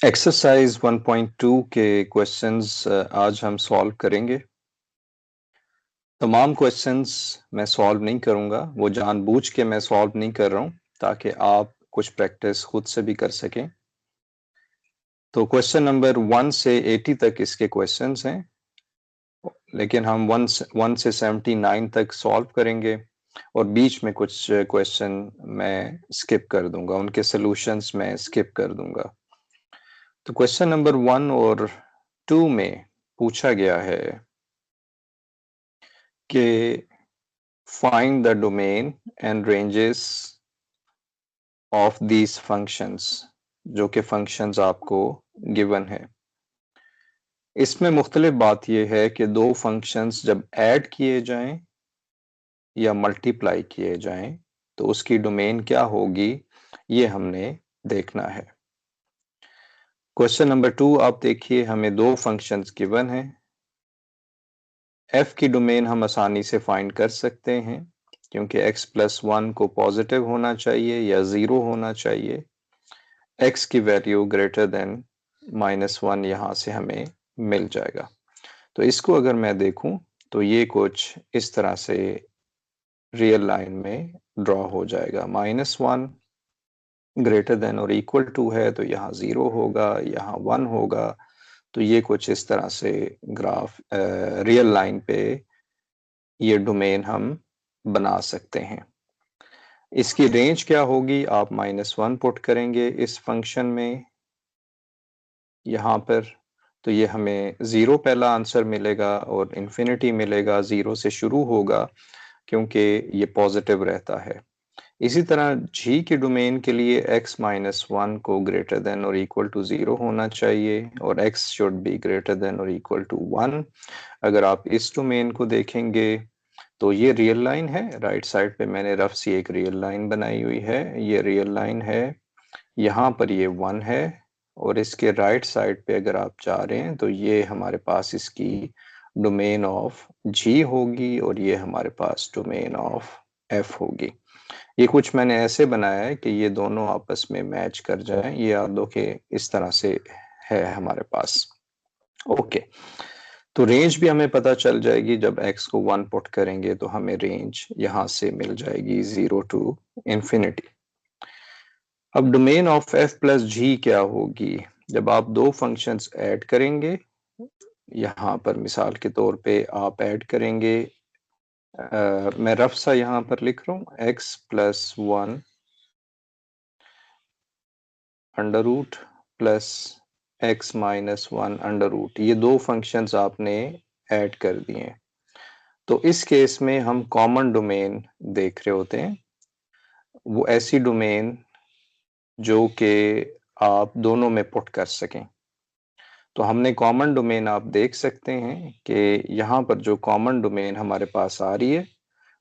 Exercise 1.2 के questions आज हम सॉल्व करेंगे। तमाम क्वेश्चंस मैं सॉल्व नहीं करूंगा, वो जानबूझ के मैं सॉल्व नहीं कर रहा हूं ताकि आप कुछ प्रैक्टिस खुद से भी कर सकें। तो क्वेश्चन नंबर 1 से 80 तक इसके क्वेश्चंस हैं, लेकिन हम 1 से 79 तक सॉल्व करेंगे और बीच में कुछ क्वेश्चन मैं स्किप कर दूंगा, उनके सॉल्यूशंस मैं स्किप कर दूंगा। तो क्वेश्चन नंबर 1 और 2 में पूछा गया है कि find the domain and ranges of these functions, जो कि functions आपको given है। इसमें मुख्तलिफ बात यह है कि दो functions जब ऐड किए जाएं या मल्टीप्लाई किए जाएं तो उसकी डोमेन क्या होगी, ये हमने देखना है। क्वेश्चन नंबर 2 आप देखिए, हमें दो फंक्शंस गिवन हैं। f की डोमेन हम आसानी से फाइंड कर सकते हैं क्योंकि x+1 को पॉजिटिव होना चाहिए या 0 होना चाहिए। x की वैल्यू ग्रेटर देन -1 यहां से हमें मिल जाएगा। तो इसको अगर मैं देखूं तो ये कुछ इस तरह से रियल लाइन में ड्रॉ हो जाएगा। -1 ग्रेटर देन और इक्वल टू है तो यहाँ 0 होगा, यहाँ 1 होगा। तो ये कुछ इस तरह से ग्राफ रियल लाइन पे ये डोमेन हम बना सकते हैं। इसकी रेंज क्या होगी, आप -1 पुट करेंगे इस फंक्शन में यहाँ पर, तो ये हमें 0 पहला आंसर मिलेगा और इन्फिनिटी मिलेगा। 0 से शुरू होगा क्योंकि ये पॉजिटिव रहता है। इसी तरह g की डोमेन के लिए x-1 को ग्रेटर देन और इक्वल टू 0 होना चाहिए और x should be greater than और इक्वल टू 1। अगर आप इस डोमेन को देखेंगे तो ये रियल लाइन है। राइट साइड पे मैंने रफ सी एक रियल लाइन बनाई हुई है, ये रियल लाइन है। यहाँ पर ये 1 है और इसके राइट साइड पे अगर आप जा रहे हैं तो ये हमारे पास इसकी डोमेन ऑफ g होगी और ये हमारे पास डोमेन ऑफ f होगी। ये कुछ मैंने ऐसे बनाया है कि ये दोनों आपस में मैच कर जाएं। ये याद दो कि इस तरह से है हमारे पास। ओके, तो रेंज भी हमें पता चल जाएगी। जब x को 1 पुट करेंगे तो हमें रेंज यहां से मिल जाएगी 0 टू इन्फिनिटी। अब डोमेन ऑफ f प्लस जी क्या होगी, जब आप दो फंक्शंस ऐड करेंगे। यहाँ पर मिसाल के तौर पे आप ऐड करेंगे, मैं रफ सा यहाँ पर लिख रहा हूँ x+1 under root plus x-1 under root. ये दो फंक्शंस आपने ऐड कर दिए। तो इस केस में हम कॉमन डोमेन देख रहे होते हैं, वो ऐसी डोमेन जो कि आप दोनों में पुट कर सकें। तो हमने कॉमन डोमेन आप देख सकते हैं कि यहाँ पर जो कॉमन डोमेन हमारे पास आ रही है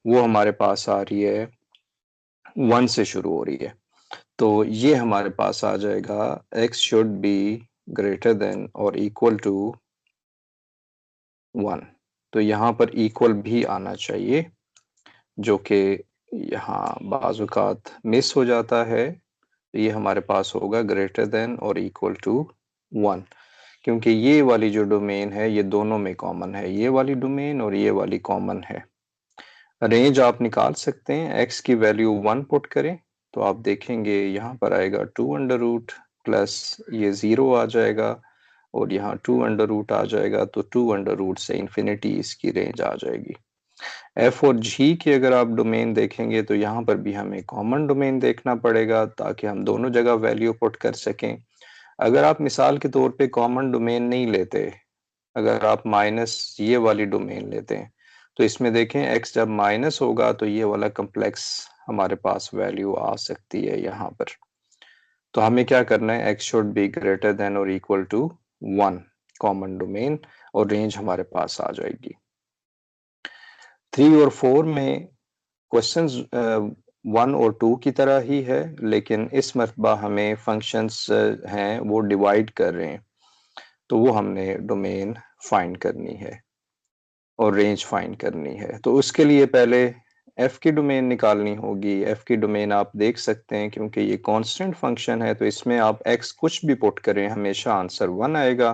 वो हमारे पास आ रही है 1 से शुरू हो रही है। तो ये हमारे पास आ जाएगा x should be greater than और इक्वल टू 1। तो यहाँ पर इक्वल भी आना चाहिए, जो कि यहाँ बाज़ औक़ात मिस हो जाता है। तो ये हमारे पास होगा ग्रेटर देन और इक्वल टू 1, क्योंकि ये वाली जो डोमेन है ये दोनों में कॉमन है, ये वाली डोमेन और ये वाली कॉमन है। रेंज आप निकाल सकते हैं, x की वैल्यू 1 पुट करें तो आप देखेंगे यहाँ पर आएगा 2 अंडर रूट प्लस ये 0 आ जाएगा और यहाँ 2 अंडर रूट आ जाएगा। तो 2 अंडर रूट से इन्फिनिटी इसकी रेंज आ जाएगी। f और g की अगर आप डोमेन देखेंगे तो यहाँ पर भी हमें कॉमन डोमेन देखना पड़ेगा ताकि हम दोनों जगह वैल्यू पुट कर सकें। अगर आप मिसाल के तौर पे कॉमन डोमेन नहीं लेते, अगर आप माइनस ये वाली डोमेन लेते हैं तो इसमें देखें x जब माइनस होगा तो ये वाला कम्प्लेक्स हमारे पास वैल्यू आ सकती है यहाँ पर। तो हमें क्या करना है, x should be greater than और इक्वल टू 1 कॉमन डोमेन और रेंज हमारे पास आ जाएगी। 3 और 4 में क्वेश्चंस 1 और 2 की तरह ही है, लेकिन इस मरतबा हमें फंक्शंस हैं वो डिवाइड कर रहे हैं, तो वो हमने डोमेन फाइंड करनी है और रेंज फाइंड करनी है। तो उसके लिए पहले एफ की डोमेन निकालनी होगी। एफ की डोमेन आप देख सकते हैं क्योंकि ये कांस्टेंट फंक्शन है तो इसमें आप एक्स कुछ भी पुट करें हमेशा आंसर 1 आएगा।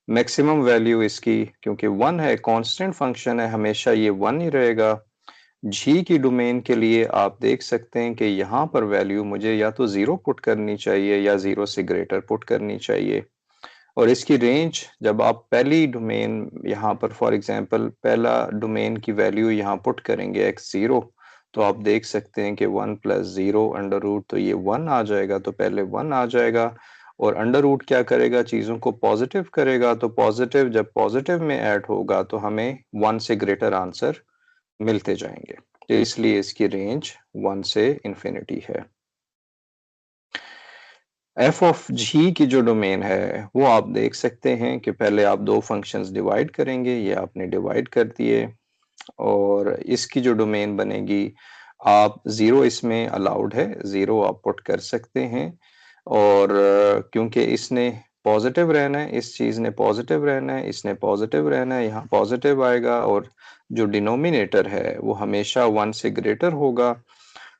मैक्सिमम वैल्यू इसकी क्योंकि 1 है, कांस्टेंट फंक्शन है, हमेशा ये 1 ही रहेगा। जी की डोमेन के लिए आप देख सकते हैं कि यहाँ पर वैल्यू मुझे या तो 0 पुट करनी चाहिए या 0 से ग्रेटर पुट करनी चाहिए। और इसकी रेंज जब आप पहली डोमेन यहाँ पर फॉर एग्जांपल पहला डोमेन की वैल्यू यहाँ पुट करेंगे x0 तो आप देख सकते हैं कि 1 प्लस 0 अंडर रूट तो ये 1 आ जाएगा, तो पहले 1 आ जाएगा और अंडर रूट क्या करेगा, चीज़ों को पॉजिटिव करेगा, तो पॉजिटिव जब पॉजिटिव में ऐड होगा तो हमें 1 से ग्रेटर आंसर मिलते जाएंगे, तो इसलिए इसकी रेंज 1 से इंफिनिटी है। एफ ऑफ जी की जो डोमेन है वो आप देख सकते हैं कि पहले आप दो फंक्शंस डिवाइड करेंगे, ये आपने डिवाइड कर दिए और इसकी जो डोमेन बनेगी आप 0 इसमें अलाउड है, 0 आप पुट कर सकते हैं और क्योंकि इसने पॉजिटिव रहना है, इस चीज़ ने पॉजिटिव रहना है, इसने पॉजिटिव रहना है, यहाँ पॉजिटिव आएगा और जो डिनोमिनेटर है वो हमेशा 1 से ग्रेटर होगा,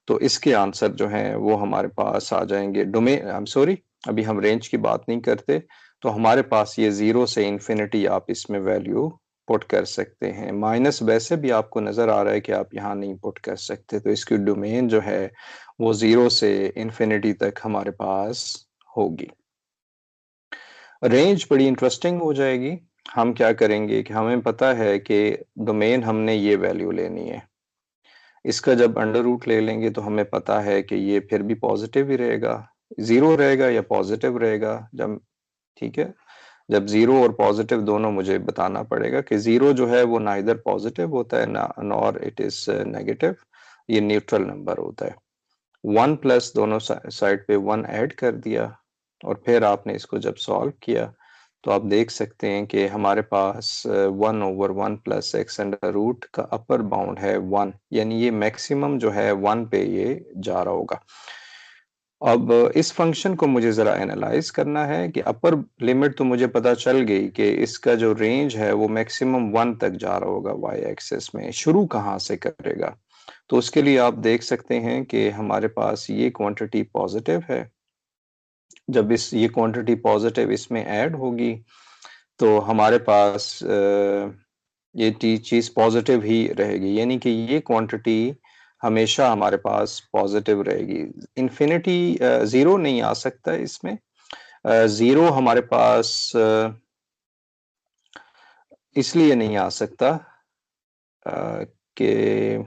तो इसके आंसर जो हैं वो हमारे पास आ जाएंगे। डोमेन आई एम सॉरी, अभी हम रेंज की बात नहीं करते, तो हमारे पास ये 0 से इंफिनिटी आप इसमें वैल्यू पुट कर सकते हैं। माइनस वैसे भी आपको नजर आ रहा है कि आप यहाँ नहीं पुट कर सकते, तो इसकी डोमेन जो है वो 0 से इंफिनिटी तक हमारे पास होगी। रेंज बड़ी इंटरेस्टिंग हो जाएगी। हम क्या करेंगे कि हमें पता है कि डोमेन हमने ये वैल्यू लेनी है, इसका जब अंडर रूट ले लेंगे तो हमें पता है कि ये फिर भी पॉजिटिव ही रहेगा, 0 रहेगा या पॉजिटिव रहेगा। जब ठीक है, जब 0 और पॉजिटिव दोनों मुझे बताना पड़ेगा कि 0 जो है वो नाइदर पॉजिटिव होता है ना नॉर इट इज नेगेटिव, ये न्यूट्रल नंबर होता है। 1 प्लस दोनों साइड पे 1 ऐड कर दिया और फिर आपने इसको जब सॉल्व किया तो आप देख सकते हैं कि हमारे पास 1/1 प्लस एक्स अंडर रूट का अपर बाउंड है 1, यानी ये मैक्सिमम जो है 1 पे ये जा रहा होगा। अब इस फंक्शन को मुझे ज़रा एनालाइज करना है कि अपर लिमिट तो मुझे पता चल गई कि इसका जो रेंज है वो मैक्सिमम 1 तक जा रहा होगा वाई एक्सिस में, शुरू कहाँ से करेगा। तो उसके लिए आप देख सकते हैं कि हमारे पास ये क्वांटिटी पॉजिटिव है, जब ये क्वांटिटी पॉजिटिव इसमें ऐड होगी तो हमारे पास ये चीज़ पॉजिटिव ही रहेगी, यानी कि ये क्वांटिटी हमेशा हमारे पास पॉजिटिव रहेगी। इंफिनिटी 0 नहीं आ सकता इसमें। 0 हमारे पास इसलिए नहीं आ सकता कि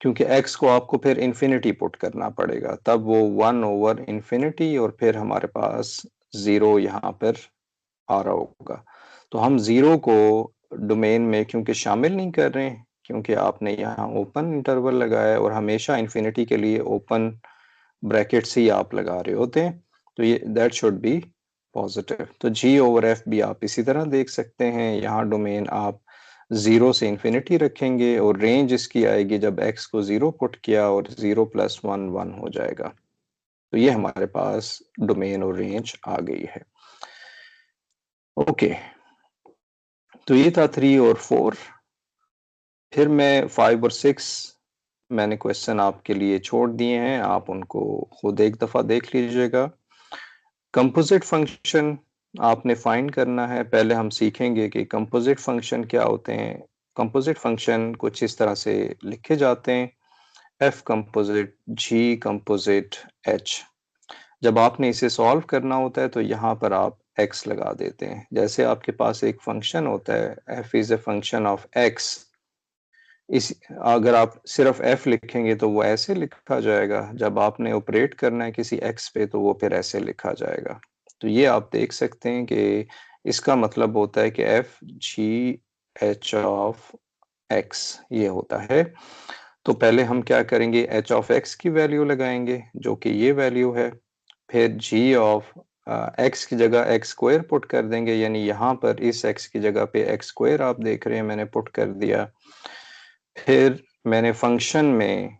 क्योंकि x को आपको फिर इंफिनिटी पुट करना पड़ेगा, तब वो 1/इंफिनिटी और फिर हमारे पास 0 यहाँ पर आ रहा होगा। तो हम 0 को डोमेन में क्योंकि शामिल नहीं कर रहे हैं, क्योंकि आपने यहाँ ओपन इंटरवल लगाया है और हमेशा इंफिनिटी के लिए ओपन ब्रैकेट्स ही आप लगा रहे होते हैं, तो ये दैट शुड बी पॉजिटिव। तो g/f भी आप इसी तरह देख सकते हैं, यहाँ डोमेन आप 0 से इंफिनिटी रखेंगे और रेंज इसकी आएगी जब x को 0 पुट किया और 0 + 1 1 हो जाएगा। तो ये हमारे पास डोमेन और रेंज आ गई है। ओके, तो ये था 3 और 4। फिर मैं 5 और 6 मैंने क्वेश्चन आपके लिए छोड़ दिए हैं, आप उनको खुद एक दफा देख लीजिएगा। कंपोजिट फंक्शन आपने फाइंड करना है। पहले हम सीखेंगे कि कंपोजिट फंक्शन क्या होते हैं। कंपोजिट फंक्शन कुछ इस तरह से लिखे जाते हैं, एफ कंपोजिट, जी कंपोजिट, एच। जब आपने इसे सॉल्व करना होता है तो यहाँ पर आप x लगा देते हैं। जैसे आपके पास एक फंक्शन होता है f is a function of x, इस अगर आप सिर्फ f लिखेंगे तो वो ऐसे लिखा जाएगा, जब आपने ऑपरेट करना है किसी x पे तो वो फिर ऐसे लिखा जाएगा। तो ये आप देख सकते हैं कि इसका मतलब होता है कि f g h of x ये होता है। तो पहले हम क्या करेंगे, h ऑफ x की वैल्यू लगाएंगे जो कि ये वैल्यू है, फिर g ऑफ x की जगह x स्क्वायर पुट कर देंगे, यानी यहाँ पर इस x की जगह पे x स्क्वायर आप देख रहे हैं मैंने पुट कर दिया। फिर मैंने फंक्शन में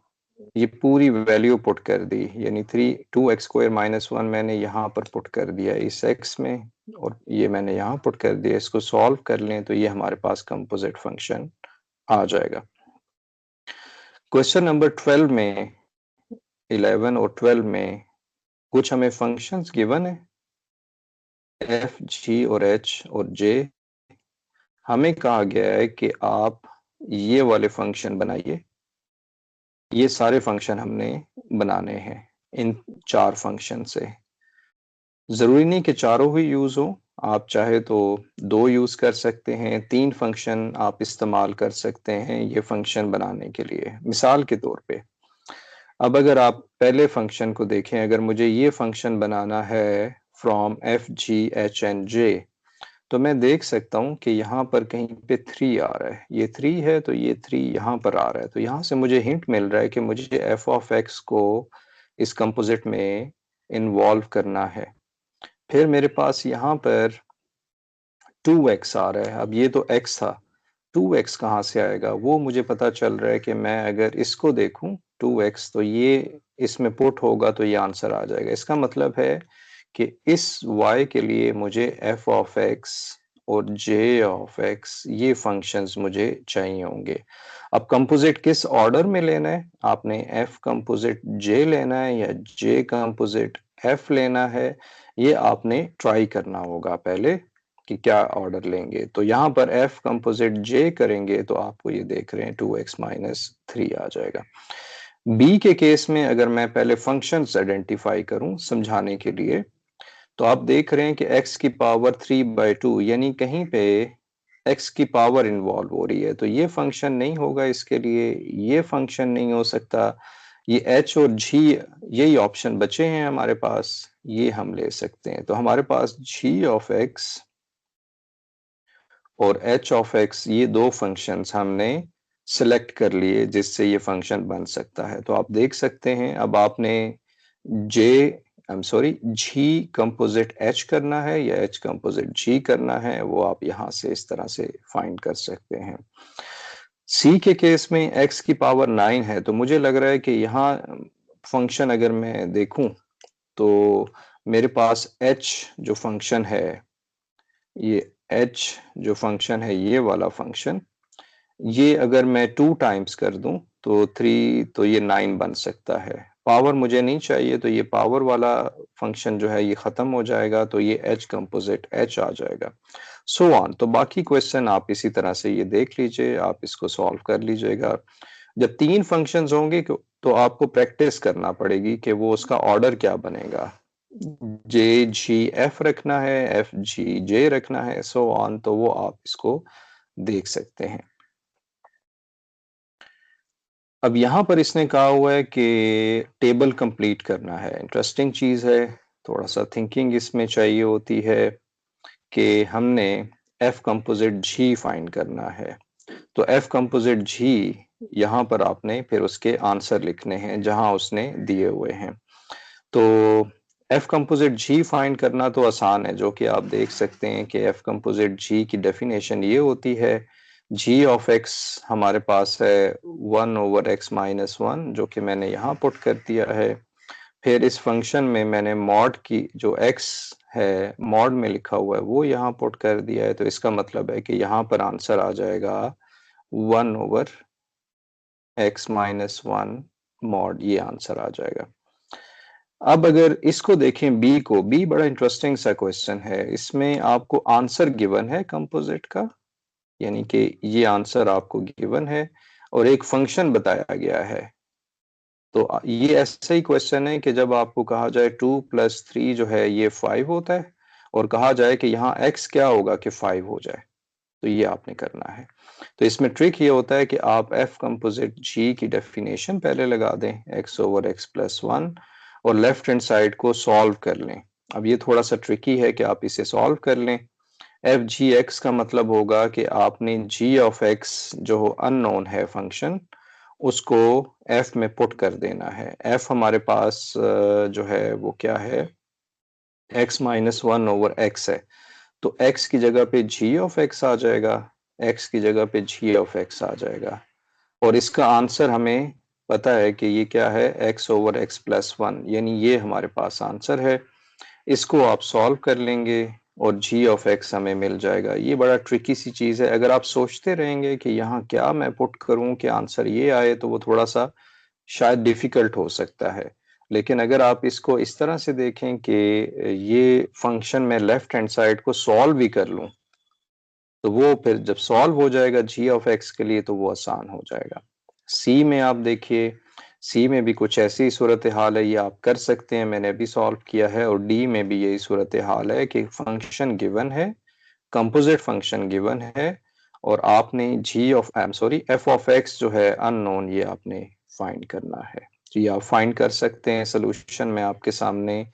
ये पूरी वैल्यू पुट कर दी, यानी 2x² - 1 मैंने यहाँ पर पुट कर दिया इस x में और ये मैंने यहाँ पुट कर दिया। इसको सॉल्व कर लें तो ये हमारे पास कंपोजिट फंक्शन आ जाएगा। क्वेश्चन नंबर 12 में, 11 और 12 में कुछ हमें फंक्शंस गिवन है, एफ, जी और एच और जे। हमें कहा गया है कि आप ये वाले फंक्शन बनाइए। ये सारे फंक्शन हमने बनाने हैं इन चार फंक्शन से। जरूरी नहीं कि चारों ही यूज हो, आप चाहे तो दो यूज कर सकते हैं, तीन फंक्शन आप इस्तेमाल कर सकते हैं ये फंक्शन बनाने के लिए। मिसाल के तौर पे अब अगर आप पहले फंक्शन को देखें, अगर मुझे ये फंक्शन बनाना है from F G H and J, तो मैं देख सकता हूं कि यहाँ पर कहीं पे 3 आ रहा है, ये 3 है तो ये 3 यहाँ पर आ रहा है। तो यहाँ से मुझे हिंट मिल रहा है कि मुझे एफ ऑफ एक्स को इस कंपोजिट में इन्वॉल्व करना है। फिर मेरे पास यहाँ पर 2x आ रहा है। अब ये तो x था, 2x कहाँ से आएगा वो मुझे पता चल रहा है कि मैं अगर इसको देखूं 2x, तो ये इसमें पुट होगा तो ये आंसर आ जाएगा। इसका मतलब है कि इस y के लिए मुझे f ऑफ x और j ऑफ x ये फंक्शंस मुझे चाहिए होंगे। अब कंपोजिट किस ऑर्डर में लेना है, आपने f कंपोजिट j लेना है या j कंपोजिट f लेना है, ये आपने ट्राई करना होगा पहले कि क्या ऑर्डर लेंगे। तो यहाँ पर f कंपोजिट j करेंगे तो आपको ये देख रहे हैं 2x माइनस 3 आ जाएगा। b के केस में अगर मैं पहले फंक्शंस आइडेंटिफाई करूं समझाने के लिए, तो आप देख रहे हैं कि x की पावर 3/2 यानी कहीं पे x की पावर इन्वॉल्व हो रही है, तो ये फंक्शन नहीं होगा इसके लिए, ये फंक्शन नहीं हो सकता। ये h और g यही ऑप्शन बचे हैं हमारे पास, ये हम ले सकते हैं। तो हमारे पास g ऑफ x और h ऑफ x ये दो फंक्शंस हमने सिलेक्ट कर लिए जिससे ये फंक्शन बन सकता है। तो आप देख सकते हैं अब आपने j g कंपोजिट h करना है या h कंपोजिट g करना है, वो आप यहां से इस तरह से फाइंड कर सकते हैं। c के केस में x की पावर 9 है, तो मुझे लग रहा है कि यहाँ फंक्शन अगर मैं देखूं तो मेरे पास h जो फंक्शन है, ये h जो फंक्शन है ये वाला फंक्शन, ये अगर मैं 2 टाइम्स कर दूं तो 3, तो ये 9 बन सकता है। पावर मुझे नहीं चाहिए तो ये पावर वाला फंक्शन जो है ये खत्म हो जाएगा, तो ये h कंपोजिट h आ जाएगा। So on. तो बाकी क्वेश्चन आप इसी तरह से ये देख लीजिए, आप इसको सॉल्व कर लीजिएगा। जब 3 फंक्शंस होंगे तो आपको प्रैक्टिस करना पड़ेगी कि वो उसका ऑर्डर क्या बनेगा, जे जी एफ रखना है, एफ जी जे रखना है, सो ऑन। तो वो आप इसको देख सकते हैं। अब यहाँ पर इसने कहा हुआ है कि टेबल कंप्लीट करना है। इंटरेस्टिंग चीज है, थोड़ा सा थिंकिंग इसमें चाहिए होती है कि हमने एफ कंपोजिट जी फाइंड करना है। तो एफ कंपोजिट जी यहाँ पर आपने फिर उसके आंसर लिखने हैं जहां उसने दिए हुए हैं। तो एफ कंपोजिट जी फाइंड करना तो आसान है, जो कि आप देख सकते हैं कि एफ कंपोजिट जी की डेफिनेशन ये होती है, जी ऑफ एक्स हमारे पास है 1/x-1, जो कि मैंने यहाँ पुट कर दिया है। फिर इस फंक्शन में मैंने मॉड की जो x है मॉड में लिखा हुआ है वो यहाँ पुट कर दिया है। तो इसका मतलब है कि यहाँ पर आंसर आ जाएगा 1/x-1 मॉड, ये आंसर आ जाएगा। अब अगर इसको देखें बी को, बी बड़ा इंटरेस्टिंग सा क्वेश्चन है। इसमें आपको आंसर गिवन है कंपोजिट का, यानी कि ये आंसर आपको गिवन है और एक फंक्शन बताया गया है। तो ये ऐसा ही क्वेश्चन है कि जब आपको कहा जाए 2+3 जो है ये 5 होता है, और कहा जाए कि यहाँ x क्या होगा कि 5 हो जाए, तो ये आपने करना है। तो इसमें ट्रिक ये होता है कि आप f कंपोजिट g की डेफिनेशन पहले लगा दें, x/x+1, और लेफ्ट हैंड साइड को सॉल्व कर लें। अब ये थोड़ा सा ट्रिकी है कि आप इसे सॉल्व कर लें। एफ जी एक्स का मतलब होगा कि आपने g ऑफ x जो अननोन है फंक्शन, उसको f में पुट कर देना है। f हमारे पास जो है वो क्या है, x-1/x है। तो x की जगह पे g ऑफ x आ जाएगा, x की जगह पे g ऑफ x आ जाएगा। और इसका आंसर हमें पता है कि ये क्या है, x/x+1, यानी ये हमारे पास आंसर है। इसको आप सॉल्व कर लेंगे और g ऑफ x हमें मिल जाएगा। ये बड़ा ट्रिकी सी चीज़ है। अगर आप सोचते रहेंगे कि यहाँ क्या मैं पुट करूँ कि आंसर ये आए, तो वो थोड़ा सा शायद डिफिकल्ट हो सकता है। लेकिन अगर आप इसको इस तरह से देखें कि ये फंक्शन मैं लेफ्ट हैंड साइड को सॉल्व भी कर लूँ, तो वो फिर जब सॉल्व हो जाएगा g ऑफ x के लिए, तो वो आसान हो जाएगा। c में आप देखिए, c में भी कुछ ऐसी सूरत हाल है, ये आप कर सकते हैं, मैंने अभी सॉल्व किया है। और d में भी यही सूरत हाल है कि फंक्शन गिवन है, कंपोजिट फंक्शन गिवन है, और आपने f ऑफ x जो है अननोन, ये आपने फाइंड करना है। जी, आप फाइंड कर सकते हैं। सोल्यूशन मैं आपके सामने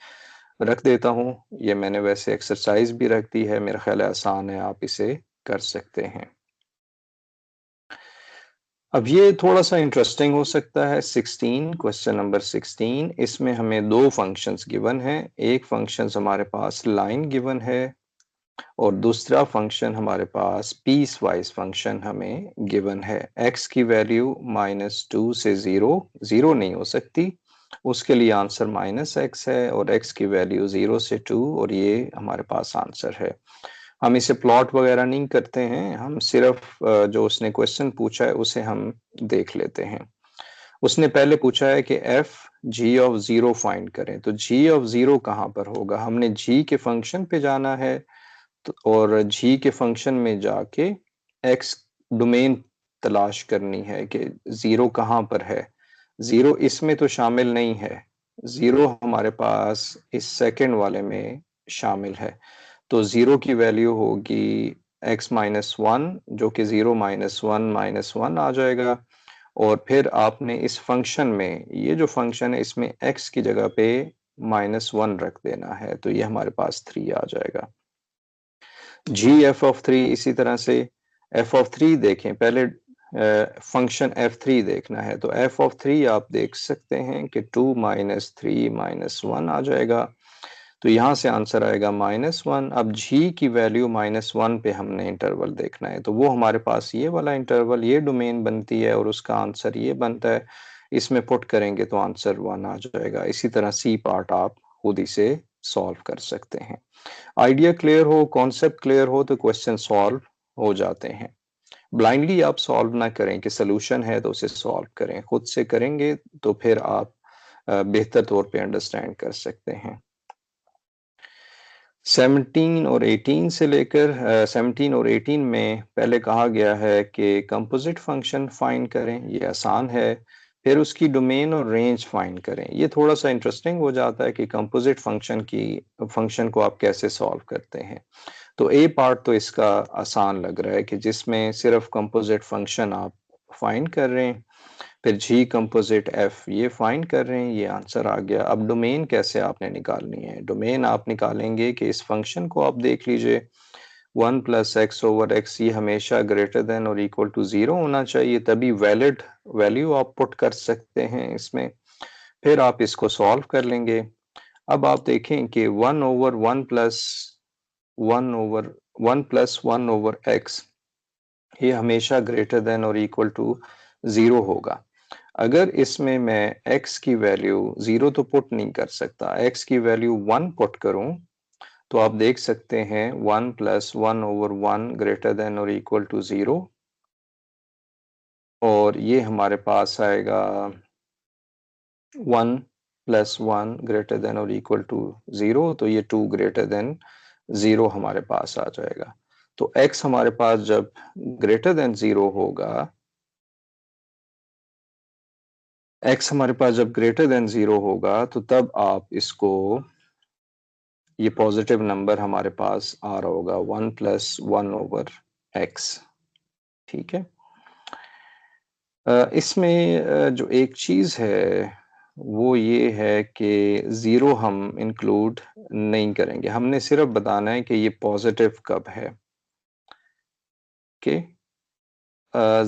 रख देता हूँ। ये मैंने वैसे एक्सरसाइज भी रख दी है, मेरा ख्याल है आसान है, आप इसे कर सकते हैं। अब ये थोड़ा सा इंटरेस्टिंग हो सकता है। 16, क्वेश्चन नंबर 16, इसमें हमें दो फंक्शंस गिवन हैं। एक फंक्शन हमारे पास लाइन गिवन है और दूसरा फंक्शन हमारे पास पीस वाइज फंक्शन हमें गिवन है। x की वैल्यू -2 से 0 नहीं हो सकती, उसके लिए आंसर -x है, और x की वैल्यू 0 से 2, और ये हमारे पास आंसर है। हम इसे प्लॉट वगैरह नहीं करते हैं, हम सिर्फ जो उसने क्वेश्चन पूछा है उसे हम देख लेते हैं। उसने पहले पूछा है कि f g ऑफ 0 फाइंड करें, तो g ऑफ 0 कहाँ पर होगा? हमने g के फंक्शन पे जाना है, तो और g के फंक्शन में जाके x डोमेन तलाश करनी है कि 0 कहाँ पर है। 0 इसमें तो शामिल नहीं है, 0 हमारे पास इस सेकंड वाले में शामिल है। तो 0 की वैल्यू होगी x -1, जो कि 0 -1 आ जाएगा। और फिर आपने इस फंक्शन में, ये जो फंक्शन है इसमें x की जगह पे -1 रख देना है, तो ये हमारे पास 3 आ जाएगा। g f ऑफ 3, इसी तरह से f ऑफ 3 देखें, पहले फंक्शन f3 देखना है, तो f ऑफ 3 आप देख सकते हैं कि 2 - 3 -1 आ जाएगा, तो यहाँ से आंसर आएगा -1। अब g की वैल्यू -1 पे हमने इंटरवल देखना है, तो वो हमारे पास ये वाला इंटरवल, ये डोमेन बनती है, और उसका आंसर ये बनता है। इसमें पुट करेंगे तो आंसर 1 आ जाएगा। इसी तरह सी पार्ट आप खुद ही से सॉल्व कर सकते हैं। आइडिया क्लियर हो, कॉन्सेप्ट क्लियर हो, तो क्वेश्चन सॉल्व हो जाते हैं। ब्लाइंडली आप सॉल्व ना करें कि सोल्यूशन है तो उसे सॉल्व करें, खुद से करेंगे तो फिर आप बेहतर तौर पे अंडरस्टैंड कर सकते हैं। 17 और 18 से लेकर 17 और 18 में पहले कहा गया है कि कंपोजिट फंक्शन फाइंड करें, ये आसान है। फिर उसकी डोमेन और रेंज फाइंड करें, ये थोड़ा सा इंटरेस्टिंग हो जाता है कि कंपोजिट फंक्शन को आप कैसे सॉल्व करते हैं। तो ए पार्ट तो इसका आसान लग रहा है कि जिसमें सिर्फ कंपोजिट फंक्शन आप फाइंड कर रहे हैं, फिर जी कंपोजिट एफ ये फाइंड कर रहे हैं, ये आंसर आ गया। अब डोमेन कैसे आपने निकालनी है? डोमेन आप निकालेंगे कि इस फंक्शन को आप देख लीजिए, 1 + x/x ये हमेशा ग्रेटर देन और इक्वल टू 0 होना चाहिए, तभी वैलिड वैल्यू आप पुट कर सकते हैं इसमें। फिर आप इसको सॉल्व कर लेंगे। अब आप देखें कि 1/1 + 1 ये हमेशा ग्रेटर देन और इक्वल टू 0 होगा। अगर इसमें मैं x की वैल्यू 0 तो पुट नहीं कर सकता, x की वैल्यू 1 पुट करूं, तो आप देख सकते हैं 1 + 1/1 ग्रेटर देन और इक्वल टू 0, और ये हमारे पास आएगा 1 + 1 ग्रेटर देन और इक्वल टू 0, तो ये 2 ग्रेटर देन 0 हमारे पास आ जाएगा। तो x हमारे पास जब ग्रेटर देन 0 होगा, x हमारे पास जब ग्रेटर देन 0 होगा, तो तब आप इसको, ये पॉजिटिव नंबर हमारे पास आ रहा होगा 1 + 1/x। ठीक है। इसमें जो एक चीज है वो ये है कि 0 हम इंक्लूड नहीं करेंगे, हमने सिर्फ बताना है कि ये पॉजिटिव कब है। कि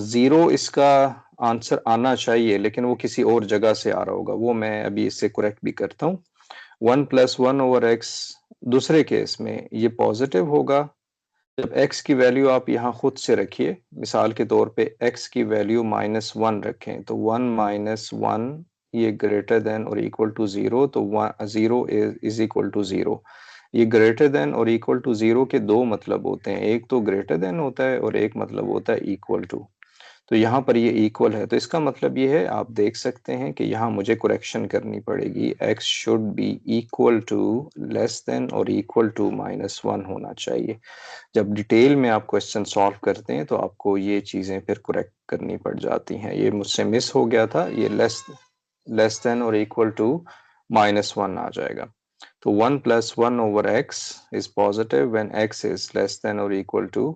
0 इसका आंसर आना चाहिए, लेकिन वो किसी और जगह से आ रहा होगा, वो मैं अभी इससे करेक्ट भी करता हूँ। 1 + 1/x दूसरे केस में ये पॉजिटिव होगा जब x की वैल्यू आप यहाँ खुद से रखिए। मिसाल के तौर पे x की वैल्यू -1 रखें, तो 1 - 1 ये ग्रेटर देन और इक्वल टू 0, तो 0 इज इक्वल टू 0। ये ग्रेटर देन और इक्वल टू 0 के दो मतलब होते हैं, एक तो ग्रेटर देन होता है और एक मतलब होता है इक्वल टू। तो यहाँ पर ये इक्वल है, तो इसका मतलब ये है, आप देख सकते हैं कि यहाँ मुझे करेक्शन करनी पड़ेगी, x should be equal to less than और इक्वल टू -1 होना चाहिए। जब डिटेल में आप क्वेश्चन सॉल्व करते हैं तो आपको ये चीज़ें फिर करेक्ट करनी पड़ जाती हैं। ये मुझसे मिस हो गया था, ये लेस देन और इक्वल टू -1 आ जाएगा। तो 1 + 1 over x is positive when x is less than or equal to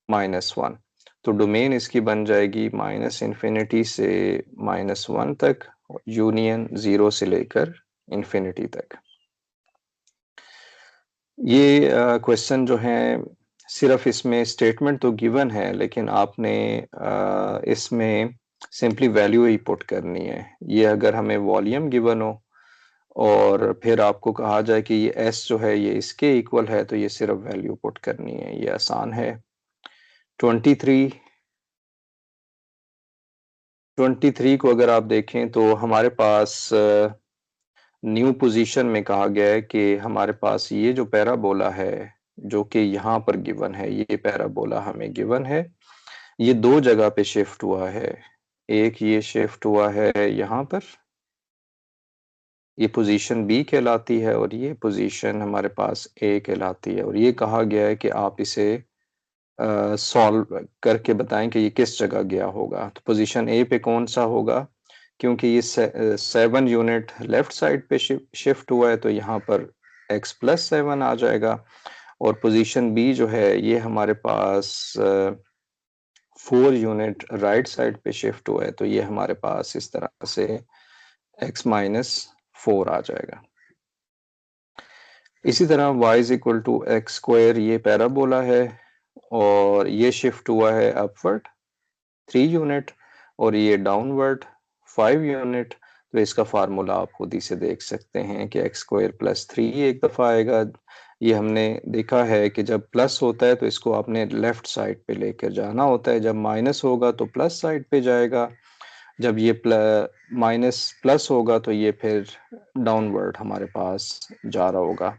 -1। तो डोमेन इसकी बन जाएगी -इंफिनिटी से -1 तक, यूनियन 0 से लेकर इंफिनिटी तक। ये क्वेश्चन जो है सिर्फ इसमें स्टेटमेंट तो गिवन है, लेकिन आपने इसमें सिंपली वैल्यू ही पुट करनी है। ये अगर हमें वॉल्यूम गिवन हो और फिर आपको कहा जाए कि ये s जो है ये इसके इक्वल है, तो ये सिर्फ वैल्यू पुट करनी है, ये आसान है। 23 को अगर आप देखें तो हमारे पास न्यू पोजीशन में कहा गया है कि हमारे पास ये जो पैराबोला है जो कि यहाँ पर गिवन है, ये पैराबोला हमें गिवन है, ये दो जगह पे शिफ्ट हुआ है। एक ये शिफ्ट हुआ है यहाँ पर, ये पोजीशन बी कहलाती है, और ये पोजीशन हमारे पास ए कहलाती है। और ये कहा गया है कि आप इसे सॉल्व करके बताएं कि ये किस जगह गया होगा। तो पोजीशन ए पे कौन सा होगा, क्योंकि ये 7 यूनिट लेफ्ट साइड पे शिफ्ट हुआ है, तो यहाँ पर x+7 आ जाएगा। और पोजीशन बी जो है ये हमारे पास 4 यूनिट राइट साइड पे शिफ्ट हुआ है, तो ये हमारे पास इस तरह से x-4 आ जाएगा। इसी तरह y = x², ये पैराबोला है और ये शिफ्ट हुआ है अपवर्ड 3 यूनिट और ये डाउनवर्ड 5 यूनिट। तो इसका फार्मूला आप खुद ही से देख सकते हैं कि x² + 3 एक दफ़ा आएगा। ये हमने देखा है कि जब प्लस होता है तो इसको आपने लेफ्ट साइड पे लेकर जाना होता है, जब माइनस होगा तो प्लस साइड पे जाएगा, जब ये माइनस प्लस होगा तो ये फिर डाउनवर्ड हमारे पास जा रहा होगा।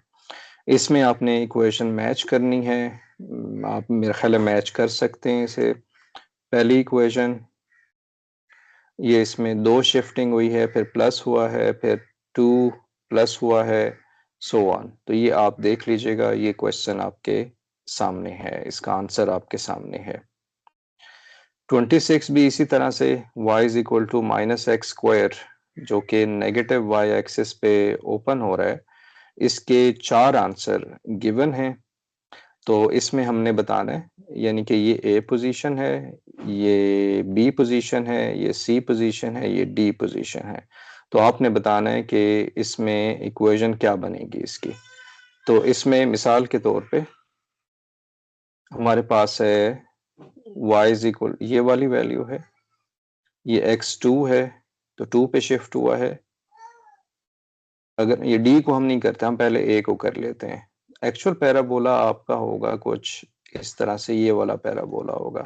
इसमें आपने इक्वेशन मैच करनी है, आप मेरे ख्याल है मैच कर सकते हैं इसे। पहली इक्वेशन, ये इसमें 2 शिफ्टिंग हुई है, फिर प्लस हुआ है, फिर 2 प्लस हुआ है, सो ऑन। तो ये आप देख लीजिएगा, ये क्वेश्चन आपके सामने है, इसका आंसर आपके सामने है। 26 भी इसी तरह से, y = -x², जो कि नेगेटिव y एक्सिस पे ओपन हो रहा है, इसके 4 आंसर गिवन हैं। तो इसमें हमने बताना है, यानी कि ये ए पोजीशन है, ये बी पोजीशन है, ये सी पोजीशन है, ये डी पोजीशन है। तो आपने बताना है कि इसमें इक्वेशन क्या बनेगी इसकी। तो इसमें मिसाल के तौर पे हमारे पास है y ये वाली वैल्यू है, ये x2 है, तो 2 पे शिफ्ट हुआ है। अगर ये डी को हम नहीं करते, हम पहले ए को कर लेते हैं। एक्चुअल पैराबोला आपका होगा कुछ इस तरह से, ये वाला पैराबोला होगा।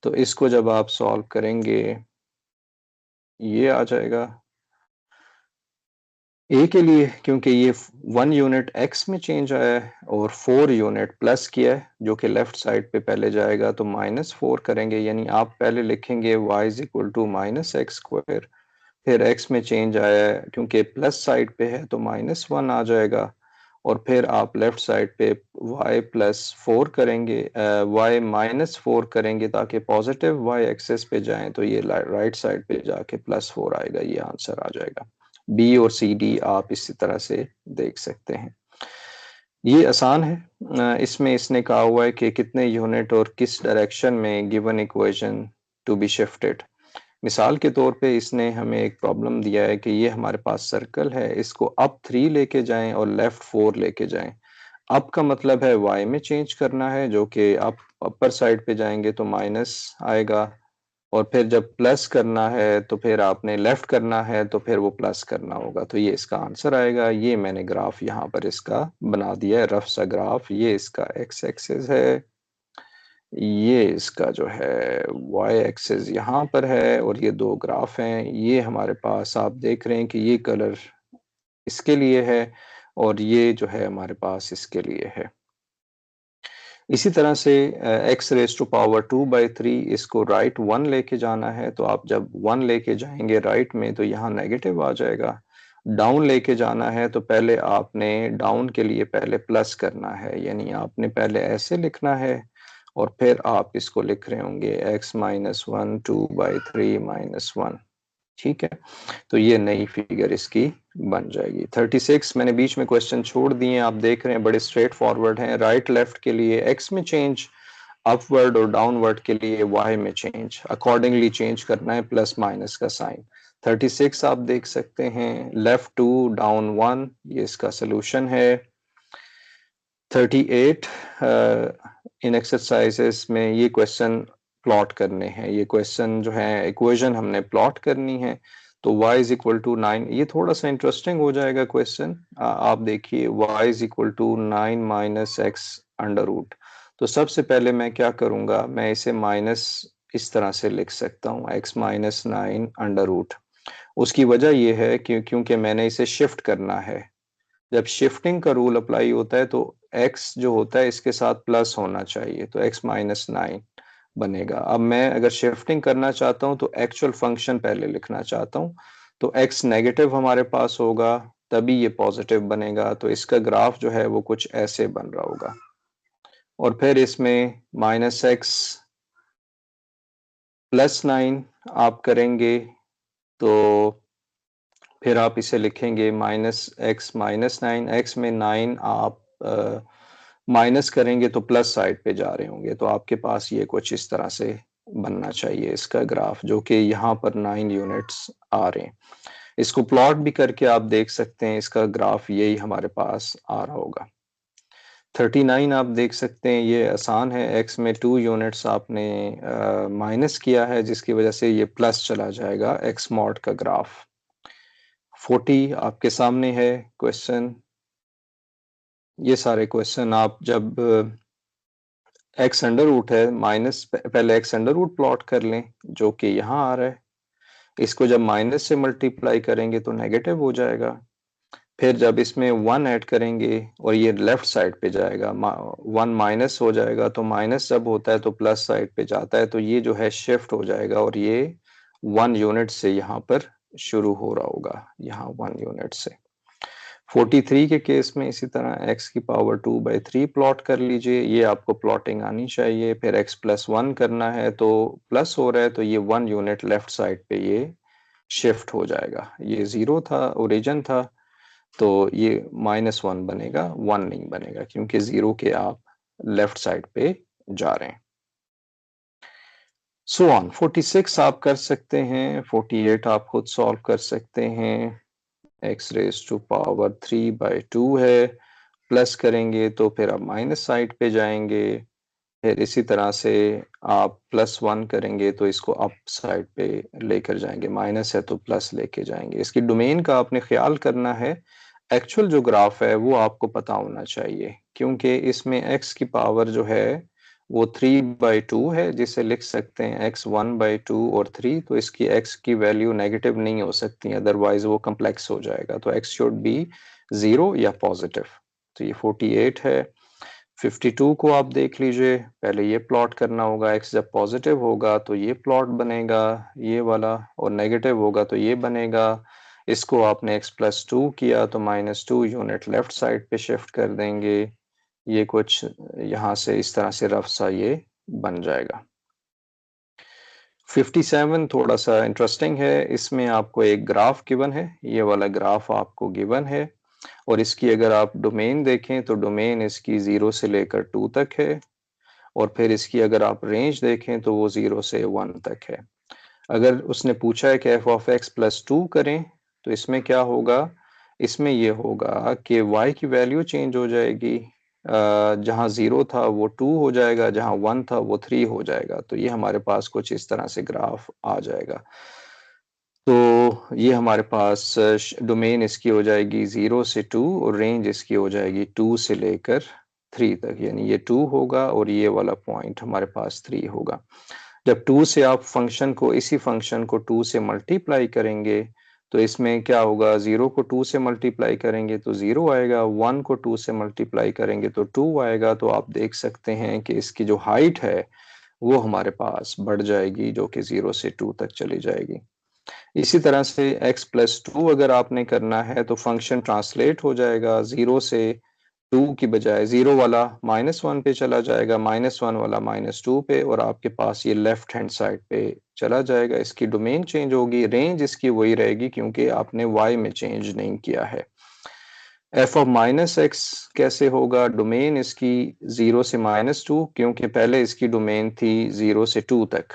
तो इसको जब आप सॉल्व करेंगे, ये आ जाएगा ए के लिए, क्योंकि ये 1 यूनिट एक्स में चेंज आया है और 4 यूनिट प्लस किया है, जो कि लेफ्ट साइड पे पहले जाएगा, तो -4 करेंगे, यानी आप पहले लिखेंगे y = -x², फिर x में चेंज आया है क्योंकि प्लस साइड पे है तो -1 आ जाएगा, और फिर आप लेफ्ट साइड पे y+4 करेंगे, y-4 करेंगे ताकि पॉजिटिव y एक्सिस पे जाएं, तो ये राइट साइड पे जाके +4 आएगा, ये आंसर आ जाएगा। बी और सी डी आप इसी तरह से देख सकते हैं। ये आसान है, इसमें इसने कहा हुआ है कि कितने यूनिट और किस डायरेक्शन में given equation to be shifted. मिसाल के तौर पे इसने हमें एक प्रॉब्लम दिया है कि ये हमारे पास सर्कल है, इसको अप 3 लेके जाएं और लेफ्ट 4 लेके जाएं। अप का मतलब है y में चेंज करना है, जो कि आप अपर साइड पे जाएंगे तो माइनस आएगा, और फिर जब प्लस करना है तो फिर आपने लेफ्ट करना है तो फिर वो प्लस करना होगा, तो ये इसका आंसर आएगा। ये मैंने ग्राफ यहाँ पर इसका बना दिया है, रफ सा ग्राफ। ये इसका x एक्सिस है, ये इसका जो है y एक्सिस यहाँ पर है, और ये दो ग्राफ हैं। ये हमारे पास आप देख रहे हैं कि ये कलर इसके लिए है और ये जो है हमारे पास इसके लिए है। इसी तरह से x रेज टू पावर 2/3 इसको राइट 1 लेके जाना है, तो आप जब 1 लेके जाएंगे राइट में तो यहाँ नेगेटिव आ जाएगा। डाउन लेके जाना है तो पहले आपने डाउन के लिए पहले प्लस करना है, यानी आपने पहले ऐसे लिखना है और फिर आप इसको लिख रहे होंगे x माइनस 1 2/3 माइनस 1। ठीक है, तो ये नई फिगर इसकी बन जाएगी। 36 मैंने बीच में क्वेश्चन छोड़ दिए, आप देख रहे हैं बड़े स्ट्रेट फॉरवर्ड हैं। राइट लेफ्ट के लिए x में चेंज, अपवर्ड और डाउनवर्ड के लिए y में चेंज, अकॉर्डिंगली चेंज करना है, प्लस माइनस का साइन। 36 आप देख सकते हैं, लेफ्ट 2 डाउन 1, ये इसका सोल्यूशन है। 38 इन एक्सरसाइजेस में ये क्वेश्चन प्लॉट करने हैं, ये क्वेश्चन जो है इक्वेशन हमने प्लॉट करनी है। तो y इज इक्वल टू 9, ये थोड़ा सा इंटरेस्टिंग हो जाएगा क्वेश्चन। आप देखिए y is equal to 9 minus x under root. तो सबसे पहले मैं क्या करूंगा, मैं इसे माइनस इस तरह से लिख सकता हूँ, x माइनस 9 अंडर रूट। उसकी वजह यह है कि क्योंकि मैंने इसे शिफ्ट करना है। जब शिफ्टिंग का रूल अप्लाई होता है तो x जो होता है इसके साथ प्लस होना चाहिए, तो x माइनस 9 बनेगा। अब मैं अगर शिफ्टिंग करना चाहता हूं तो एक्चुअल फंक्शन पहले लिखना चाहता हूं, तो x नेगेटिव हमारे पास होगा तभी ये पॉजिटिव बनेगा। तो इसका ग्राफ जो है वो कुछ ऐसे बन रहा होगा। और फिर इसमें माइनस एक्स प्लस 9 आप करेंगे तो फिर आप इसे लिखेंगे माइनस एक्स माइनस 9, एक्स में 9 आप माइनस करेंगे तो प्लस साइड पे जा रहे होंगे, तो आपके पास ये कुछ इस तरह से बनना चाहिए इसका ग्राफ, जो कि यहाँ पर 9 यूनिट्स आ रहे हैं। इसको प्लॉट भी करके आप देख सकते हैं, इसका ग्राफ यही हमारे पास आ रहा होगा। 39 आप देख सकते हैं, ये आसान है, x में 2 यूनिट्स आपने माइनस किया है जिसकी वजह से ये प्लस चला जाएगा x मॉड का ग्राफ। 40 आपके सामने है क्वेश्चन। ये सारे क्वेश्चन आप जब एक्स अंडर रूट है माइनस, पहले एक्स अंडर रूट प्लॉट कर लें जो कि यहाँ आ रहा है, इसको जब माइनस से मल्टीप्लाई करेंगे तो नेगेटिव हो जाएगा। फिर जब इसमें 1 ऐड करेंगे और ये लेफ्ट साइड पे जाएगा, 1 माइनस हो जाएगा, तो माइनस जब होता है तो प्लस साइड पे जाता है, तो ये जो है शिफ्ट हो जाएगा और ये 1 यूनिट से यहाँ पर शुरू हो रहा होगा, यहाँ 1 यूनिट से। 43 के केस में इसी तरह x की पावर 2/3 प्लॉट कर लीजिए, ये आपको प्लॉटिंग आनी चाहिए। फिर x प्लस 1 करना है तो प्लस हो रहा है तो ये 1 यूनिट लेफ्ट साइड पे ये शिफ्ट हो जाएगा। ये 0 था, ओरिजिन था, तो ये -1 बनेगा, 1 नहीं बनेगा क्योंकि 0 के आप लेफ्ट साइड पे जा रहे हैं। सो ऑन 46 आप कर सकते हैं, 48 आप खुद सॉल्व कर सकते हैं। x रेज टू पावर 3/2 है, प्लस करेंगे तो फिर आप माइनस साइड पे जाएंगे। फिर इसी तरह से आप +1 करेंगे तो इसको अप साइड पे लेकर जाएंगे, माइनस है तो प्लस लेके जाएंगे। इसकी डोमेन का आपने ख्याल करना है, एक्चुअल जो ग्राफ है वो आपको पता होना चाहिए क्योंकि इसमें x की पावर जो है वो 3/2 है, जिसे लिख सकते हैं x 1/2 और 3, तो इसकी x की वैल्यू नेगेटिव नहीं हो सकती, अदरवाइज वो कम्प्लेक्स हो जाएगा। तो x शुड बी 0 या पॉजिटिव। तो ये 48 है। 52 को आप देख लीजिए, पहले ये प्लॉट करना होगा, x जब पॉजिटिव होगा तो ये प्लॉट बनेगा ये वाला, और नेगेटिव होगा तो ये बनेगा। इसको आपने x प्लस 2 किया तो -2 यूनिट लेफ्ट साइड पे शिफ्ट कर देंगे। ये कुछ यहाँ से इस तरह से रफ सा ये बन जाएगा। 57 थोड़ा सा इंटरेस्टिंग है, इसमें आपको एक ग्राफ गिवन है, ये वाला ग्राफ आपको गिवन है और इसकी अगर आप डोमेन देखें तो डोमेन इसकी 0 से लेकर 2 तक है, और फिर इसकी अगर आप रेंज देखें तो वो 0 से 1 तक है। अगर उसने पूछा है कि f of x प्लस 2 करें तो इसमें क्या होगा, इसमें ये होगा कि y की वैल्यू चेंज हो जाएगी, जहाँ 0 था वो 2 हो जाएगा, जहाँ 1 था वो 3 हो जाएगा। तो ये हमारे पास कुछ इस तरह से ग्राफ आ जाएगा। तो ये हमारे पास डोमेन इसकी हो जाएगी 0 से 2 और रेंज इसकी हो जाएगी 2 से लेकर 3 तक, यानी ये 2 होगा और ये वाला पॉइंट हमारे पास 3 होगा। जब 2 से आप फंक्शन को, इसी फंक्शन को 2 से मल्टीप्लाई करेंगे तो इसमें क्या होगा, 0 को 2 से मल्टीप्लाई करेंगे तो 0 आएगा, 1 को 2 से मल्टीप्लाई करेंगे तो 2 आएगा। तो आप देख सकते हैं कि इसकी जो हाइट है वो हमारे पास बढ़ जाएगी, जो कि 0 से 2 तक चली जाएगी। इसी तरह से x प्लस 2 अगर आपने करना है तो फंक्शन ट्रांसलेट हो जाएगा, 0 से 2 की बजाय 0 वाला -1 पे चला जाएगा, -1 वाला -2 पे, और आपके पास ये लेफ्ट हैंड साइड पे चला जाएगा। इसकी डोमेन चेंज होगी, रेंज इसकी वही रहेगी क्योंकि आपने y में चेंज नहीं किया है। f ऑफ -x कैसे होगा, डोमेन इसकी 0 से -2, क्योंकि पहले इसकी डोमेन थी 0 से 2 तक।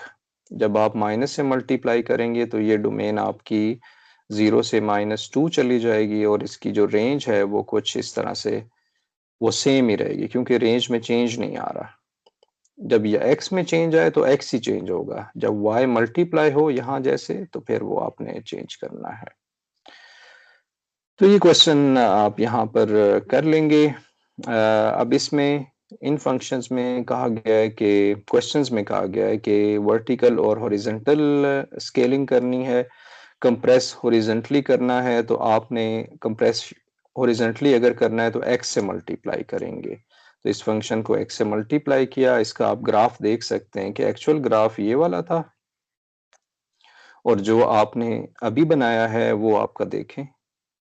जब आप माइनस से मल्टीप्लाई करेंगे तो ये डोमेन आपकी 0 से -2 चली जाएगी, और इसकी जो रेंज है वो कुछ इस तरह से वो सेम ही रहेगी, क्योंकि रेंज में चेंज नहीं आ रहा। जब ये x में चेंज आए तो x ही चेंज होगा, जब y मल्टीप्लाई हो यहाँ जैसे तो फिर वो आपने चेंज करना है। तो ये क्वेश्चन आप यहाँ पर कर लेंगे। अब इसमें इन फंक्शंस में कहा गया है कि क्वेश्चंस में कहा गया है कि वर्टिकल और हॉरिजॉन्टल स्केलिंग करनी है। कंप्रेस हॉरिजॉन्टली करना है तो आपने कंप्रेस हॉरिजॉन्टली अगर करना है तो x से मल्टीप्लाई करेंगे। तो इस फंक्शन को x से मल्टीप्लाई किया, इसका आप ग्राफ देख सकते हैं कि एक्चुअल ग्राफ ये वाला था, और जो आपने अभी बनाया है वो आपका देखें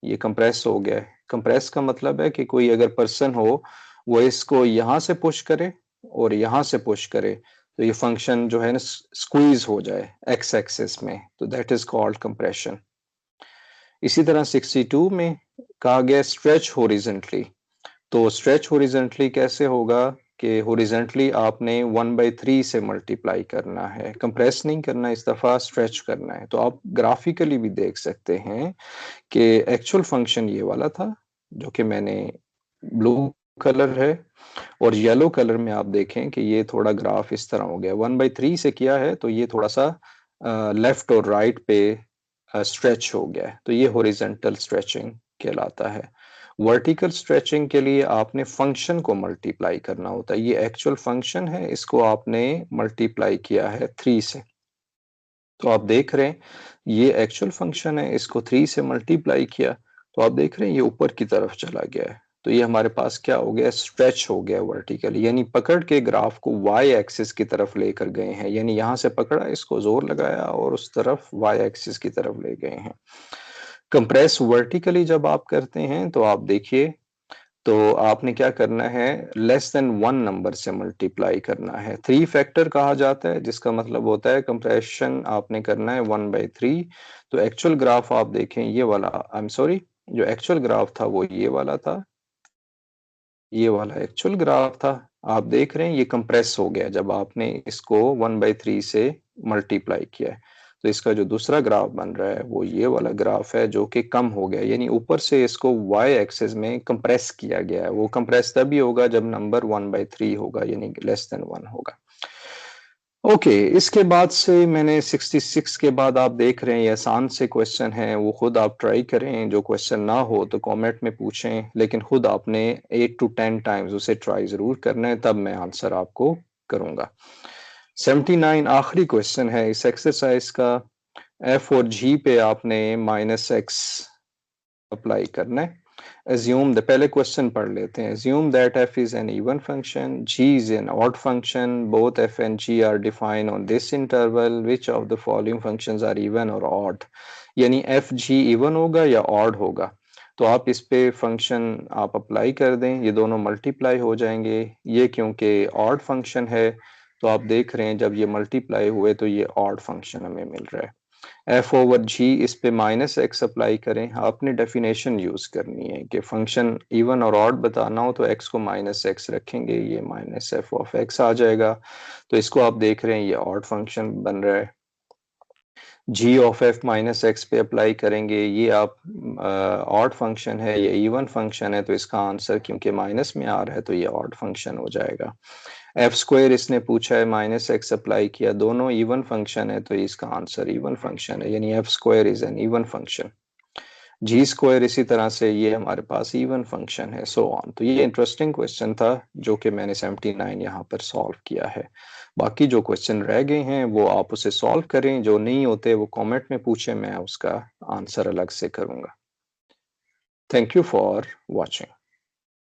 ये कंप्रेस हो गया है। कंप्रेस का मतलब है कि कोई अगर पर्सन हो वो इसको यहाँ से पुश करे और यहाँ से पुश करे तो ये फंक्शन जो है ना स्क्वीज हो जाए एक्स एक्सिस में, तो दैट इज कॉल्ड कंप्रेशन। इसी तरह 62 में कहा गया स्ट्रेच हॉरिजॉन्टली। तो स्ट्रेच हॉरिजॉन्टली कैसे होगा कि हॉरिजॉन्टली आपने 1/3 से मल्टीप्लाई करना है, कंप्रेस नहीं करना, इस दफा स्ट्रेच करना है। तो आप ग्राफिकली भी देख सकते हैं कि एक्चुअल फंक्शन ये वाला था जो कि मैंने ब्लू कलर है, और येलो कलर में आप देखें कि ये थोड़ा ग्राफ इस तरह हो गया, 1/3 से किया है तो ये थोड़ा सा लेफ्ट और राइट पे स्ट्रेच हो गया है, तो ये हॉरिजॉन्टल स्ट्रेचिंग कहलाता है। वर्टिकल स्ट्रेचिंग के लिए आपने फंक्शन को मल्टीप्लाई करना होता है, ये एक्चुअल फंक्शन है, इसको आपने मल्टीप्लाई किया है 3 से। तो आप देख रहे हैं ये एक्चुअल फंक्शन है, इसको 3 से मल्टीप्लाई किया तो आप देख रहे हैं ये ऊपर की तरफ चला गया है। तो ये हमारे पास क्या हो गया, स्ट्रेच हो गया वर्टिकल, यानी पकड़ के ग्राफ को y एक्सिस की तरफ लेकर गए हैं, यानी यहाँ से पकड़ा, इसको जोर लगाया और उस तरफ y एक्सिस की तरफ ले गए हैं। कंप्रेस वर्टिकली जब आप करते हैं तो आप देखिए, तो आपने क्या करना है, लेस देन 1 नंबर से मल्टीप्लाई करना है। 3 फैक्टर कहा जाता है, जिसका मतलब होता है कंप्रेशन आपने करना है 1/3। तो एक्चुअल ग्राफ आप देखें ये वाला, आई एम सॉरी, जो एक्चुअल ग्राफ था वो ये वाला था, ये वाला एक्चुअल ग्राफ था। आप देख रहे हैं ये कंप्रेस हो गया जब आपने इसको 1/3 से मल्टीप्लाई किया है। तो इसका जो दूसरा ग्राफ बन रहा है वो ये वाला ग्राफ है जो कि कम हो गया, यानी ऊपर से इसको y एक्सिस में कंप्रेस किया गया है। वो कंप्रेस तभी होगा जब नंबर 1/3 होगा, यानी लेस देन 1 होगा। ओके, इसके बाद से मैंने 66 के बाद आप देख रहे हैं ये आसान से क्वेश्चन है, वो खुद आप ट्राई करें। जो क्वेश्चन ना हो तो कमेंट में पूछें, लेकिन खुद आपने 8 to 10 टाइम्स उसे ट्राई जरूर करना है, तब मैं आंसर आपको करूंगा। 79 आखिरी क्वेश्चन है इस एक्सरसाइज का। एफ और जी पे आपने -x अप्लाई करना है। assume the पहले क्वेश्चन पढ़ लेते हैं। assume that f is an even function, g is an odd function, both f and g are defined on this interval, which of the following functions are even or odd? यानी f g even होगा या odd होगा। तो आप इस पे function आप apply कर दें, ये दोनों मल्टीप्लाई हो जाएंगे। ये क्योंकि ऑड फंक्शन है तो आप देख रहे हैं जब ये मल्टीप्लाई हुए तो ये ऑड फंक्शन हमें मिल रहा है। एफ ओवर जी, इस पे -x अप्लाई करें। आपने डेफिनेशन यूज करनी है कि फंक्शन इवन और ऑड बताना हो तो x को -x रखेंगे, ये -f ऑफ x आ जाएगा। तो इसको आप देख रहे हैं ये ऑड फंक्शन बन रहा है। g ऑफ f -x पे अप्लाई करेंगे, ये आप ऑड फंक्शन है, ये इवन फंक्शन है, तो इसका आंसर क्योंकि माइनस में आ रहा है तो ये ऑड फंक्शन हो जाएगा। एफ स्क्वायर इसने पूछा है, -x अप्लाई किया, दोनों इवन फंक्शन है तो इसका आंसर इवन फंक्शन है, यानी f square is an even function. G square इसी तरह से ये हमारे पास इवन फंक्शन है, सो ऑन। तो ये इंटरेस्टिंग क्वेश्चन था जो कि मैंने 79 यहाँ पर सॉल्व किया है। बाकी जो क्वेश्चन रह गए हैं वो आप उसे सॉल्व करें, जो नहीं होते वो कमेंट में पूछें, मैं उसका आंसर अलग से करूंगा। Thank you for watching.